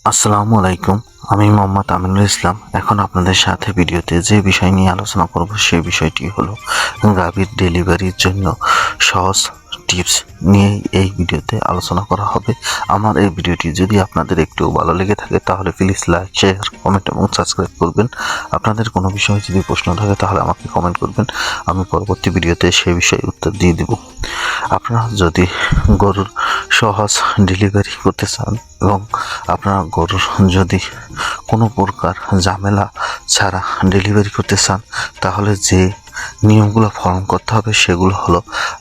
আসসালামু আলাইকুম। আমি মোহাম্মদ আমিনুল ইসলাম। এখন আপনাদের সাথে ভিডিওতে যে বিষয় নিয়ে আলোচনা করব সেই বিষয়টি হলো গাভীর ডেলিভারির জন্য সহজ টিপস নিয়ে এই ভিডিওতে আলোচনা করা হবে। আমার এই ভিডিওটি যদি আপনাদের একটু ভালো লেগে থাকে তাহলে প্লিজ লাইক, শেয়ার, কমেন্ট এবং সাবস্ক্রাইব করবেন। আপনাদের কোনো বিষয়ে যদি প্রশ্ন থাকে তাহলে আমাকে কমেন্ট করবেন, আমি পরবর্তী ভিডিওতে সেই বিষয়ে উত্তর দিয়ে দেব। আপনারা যদি গরুর সহজ ডেলিভারি করতে চান এবং আপনারা গরুর যদি কোনো প্রকার ঝামেলা ছাড়া ডেলিভারি করতে চান তাহলে যে নিয়মগুলো পালন করতে হবে সেগুলো হলো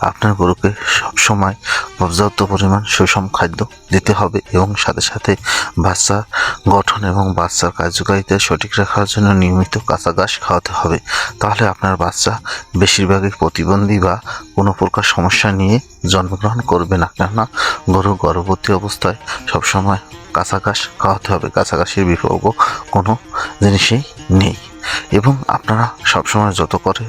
আপনার গরুকে সবসময় পর্যাপ্ত পরিমাণ সুষম খাদ্য দিতে হবে এবং সাথে সাথে বাচ্চার গঠন এবং বাচ্চার কার্যকারিতা সঠিক রাখার জন্য নিয়মিত কাঁচা ঘাস খাওয়াতে হবে। তাহলে আপনার বাচ্চা বেশিরভাগই প্রতিবন্ধী বা কোনো প্রকার সমস্যা নিয়ে জন্মগ্রহণ করবে না, কেননা গরু গর্ভবতী অবস্থায় সবসময় কাঁচা ঘাস খাওয়াতে হবে। কাঁচা ঘাসের বিকল্প কোনো জিনিসই নেই। এবং আপনারা সবসময় যত করে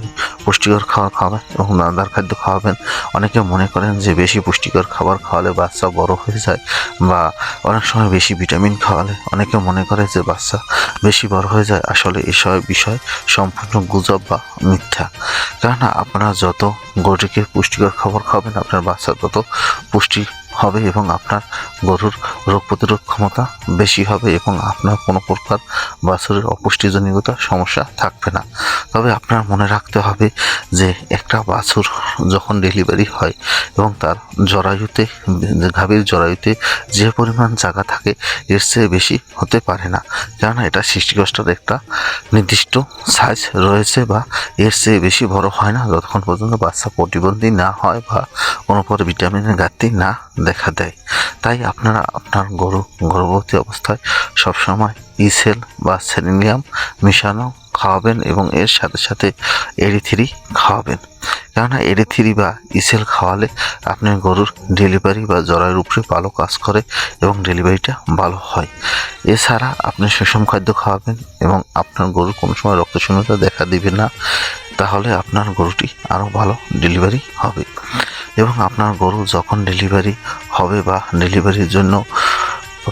পুষ্টিকর খাবার খাওয়াবেন এবং দানাদার খাদ্য খাওয়াবেন। অনেকে মনে করেন যে বেশি পুষ্টিকর খাবার খাওয়ালে বাচ্চা বড় হয়ে যায়, বা অনেক সময় বেশি ভিটামিন খাওয়ালে অনেকে মনে করে যে বাচ্চা বেশি বড় হয়ে যায়। আসলে এসব বিষয় সম্পূর্ণ গুজব বা মিথ্যা। কেননা আপনারা যত গরুকে পুষ্টিকর খাবার খাওয়াবেন আপনার বাচ্চা তত পুষ্টি হবে এবং আপনার গরুর রোগ প্রতিরোধ ক্ষমতা বেশি হবে এবং আপনার কোনো প্রকার বাছুরের অপুষ্টিজনিত সমস্যা থাকবে না। তবে আপনার মনে রাখতে হবে যে একটা বাছুর যখন ডেলিভারি হয় এবং তার জরায়ুতে, গাভীর জরায়ুতে যে পরিমাণ জায়গা থাকে এর চেয়ে বেশি হতে পারে না, কেননা এটা সৃষ্টিকর্তার একটা নির্দিষ্ট সাইজ রয়েছে, বা এর চেয়ে বেশি বড় হয় না যতক্ষণ পর্যন্ত বাচ্চা প্রতিবন্ধী না হয় বা কোনো প্রকার ভিটামিনের ঘাটতি না দেখা দেয়। তাই আপনারা আপনার গরু গর্ভবতী অবস্থায় সবসময় ইসেল বা সেলেনিয়াম মিশানো খাওয়াবেন এবং এর সাথে সাথে এরি3 খাওয়াবেন। কেননা এরি3 বা ইসেল খাওয়ালে আপনার গরুর ডেলিভারি বা জরায়ুর উপরে ভালো কাজ করে এবং ডেলিভারিটা ভালো হয়। এছাড়া আপনি সুষম খাদ্য খাওয়াবেন এবং আপনার গরুর কোনো সময় রক্তশূন্যতা দেখা দিবে না, তাহলে আপনার গরুটি আরও ভালো ডেলিভারি হবে। এবং আপনার গরু যখন ডেলিভারি হবে বা ডেলিভারির জন্য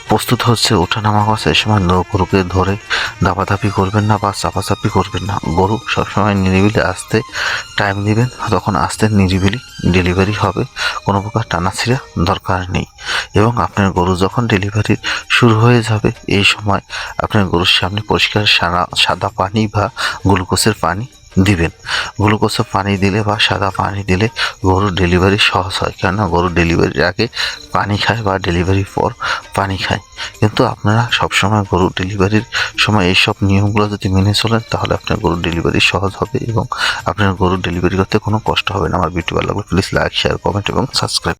প্রস্তুত হচ্ছে, ওঠানামা করছে, এই সময় গরুকে ধরে দাপাদাপি করবেন না বা চাপাচাপি করবেন না। গরু সবসময় নিরিবিলি আসতে টাইম দিবেন, তখন আসতে নিরিবিলি ডেলিভারি হবে, কোনো প্রকার টানাছিড়া দরকার নেই। এবং আপনার গরু যখন ডেলিভারি শুরু হয়ে যাবে এই সময় আপনার গরুর সামনে পরিষ্কার সাদা পানি বা গ্লুকোজের পানি দিবেন। গ্লুকোজের পানি দিলে বা সাদা পানি দিলে গরুর ডেলিভারি সহজ হয়, কেননা গরু ডেলিভারির আগে পানি খায় বা ডেলিভারির পর পানি খায়। কিন্তু আপনারা সবসময় গরু ডেলিভারির সময় এইসব নিয়মগুলো যদি মেনে চলেন তাহলে আপনার গরুর ডেলিভারি সহজ হবে এবং আপনার গরুর ডেলিভারি করতে কোনো কষ্ট হবে না। আমার ভিডিও ভালো লাগলে প্লিজ লাইক, শেয়ার, কমেন্ট এবং সাবস্ক্রাইব।